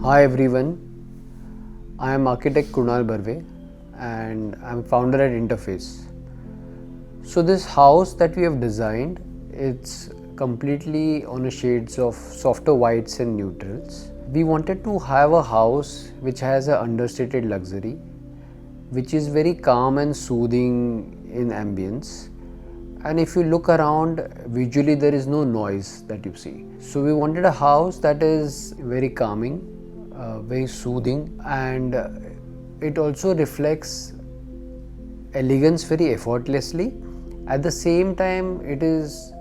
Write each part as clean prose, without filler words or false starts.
Hi everyone, I am Architect Kunal Barve and I am founder at Interface. So this house that we have designed, it's completely on a shades of softer whites and neutrals. We wanted to have a house which has an understated luxury, which is very calm and soothing in ambience. And if you look around, visually there is no noise that you see. So we wanted a house that is very calming, very soothing, and it also reflects elegance very effortlessly. At the same time, it is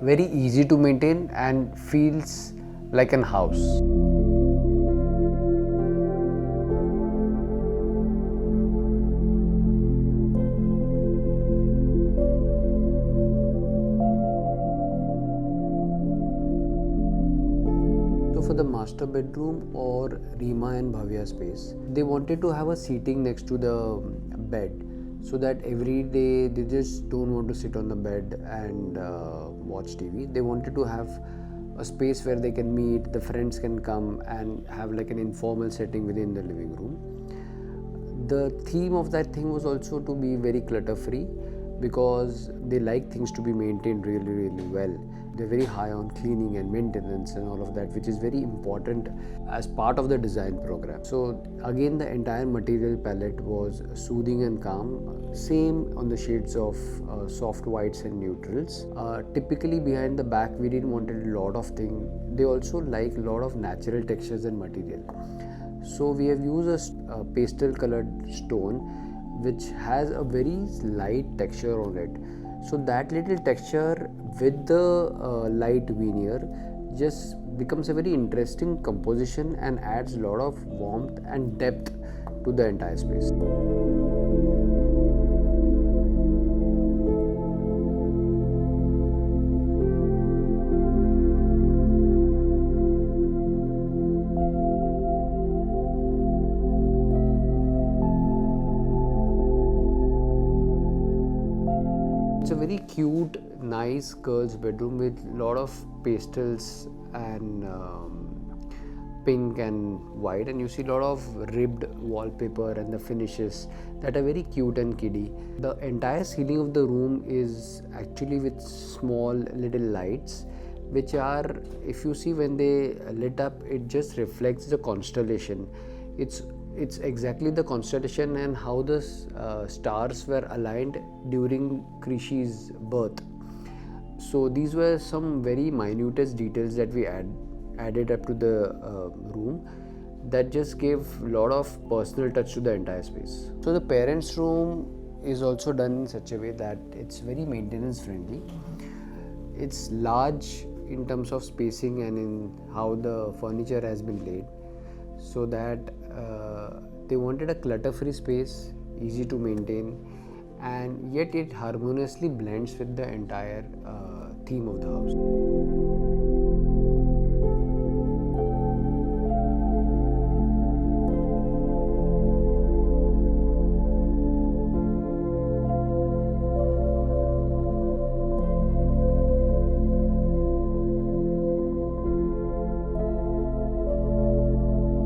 very easy to maintain and feels like an house. So for the master bedroom or Rima and Bhavya space, they wanted to have a seating next to the bed, so that every day they just don't want to sit on the bed and watch TV. They wanted to have a space where they can meet, the friends can come and have like an informal setting within the living room. The theme of that thing was also to be very clutter free, because they like things to be maintained really well. They're very high on cleaning and maintenance and all of that, which is very important as part of the design program. So again, the entire material palette was soothing and calm, same on the shades of soft whites and neutrals. Typically behind the back we didn't want a lot of things. They also like a lot of natural textures and material. So we have used a pastel colored stone which has a very light texture on it. So that little texture with the light veneer just becomes a very interesting composition and adds a lot of warmth and depth to the entire space. It's a very cute, nice girls' bedroom with a lot of pastels and pink and white, and you see a lot of ribbed wallpaper and the finishes that are very cute and kiddie. The entire ceiling of the room is actually with small little lights, which are, if you see when they lit up, it just reflects the constellation. It's exactly the constellation and how the stars were aligned during Krishi's birth. So these were some very minutest details that we added up to the room that just gave a lot of personal touch to the entire space. So the parents' room is also done in such a way that it's very maintenance friendly. It's large in terms of spacing and in how the furniture has been laid, so that they wanted a clutter-free space, easy to maintain, and yet it harmoniously blends with the entire theme of the house.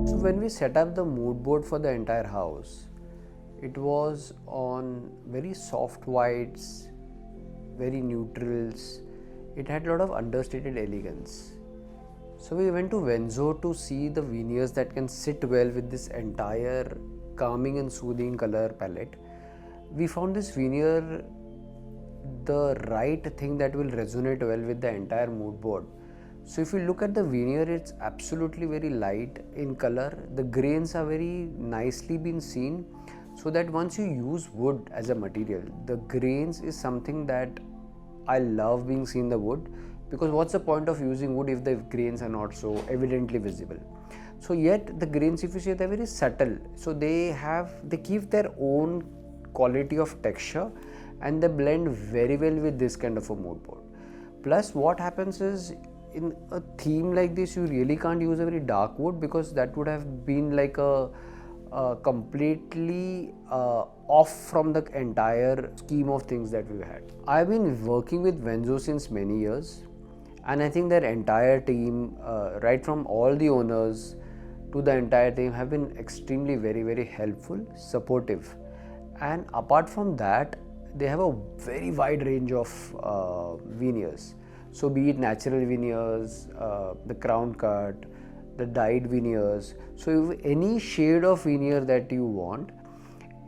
So when we set up the mood board for the entire house, it was on very soft whites, very neutrals. It had a lot of understated elegance. So we went to Venzo to see the veneers that can sit well with this entire calming and soothing color palette. We found this veneer the right thing that will resonate well with the entire mood board. So if you look at the veneer, it's absolutely very light in color. The grains are very nicely been seen, so that once you use wood as a material, the grains is something that I love being seen the wood, because what's the point of using wood if the grains are not so evidently visible? So yet the grains, if you see, they're very subtle. So they keep their own quality of texture and they blend very well with this kind of a mood board. Plus what happens is, in a theme like this, you really can't use a very dark wood, because that would have been like a completely off from the entire scheme of things that we've had. I've been working with Venzo since many years, and I think their entire team, right from all the owners to the entire thing have been extremely very helpful, supportive. And apart from that, they have a very wide range of veneers. So be it natural veneers, the crown cut, the dyed veneers. So if any shade of veneer that you want,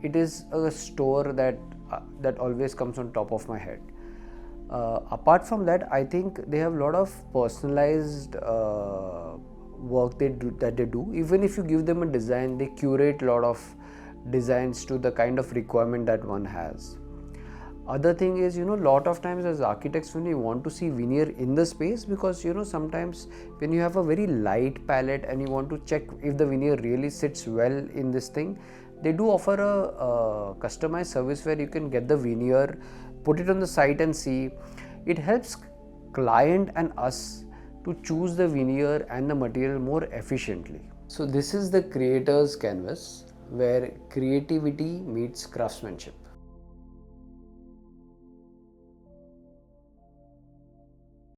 it is a store that always comes on top of my head. Apart from that, I think they have a lot of personalized work that they do. Even if you give them a design, they curate a lot of designs to the kind of requirement that one has. Other thing is, lot of times as architects, when you want to see veneer in the space, because sometimes when you have a very light palette and you want to check if the veneer really sits well in this thing, they do offer a customized service where you can get the veneer, put it on the site and see. It helps client and us to choose the veneer and the material more efficiently. So this is the creator's canvas, where creativity meets craftsmanship.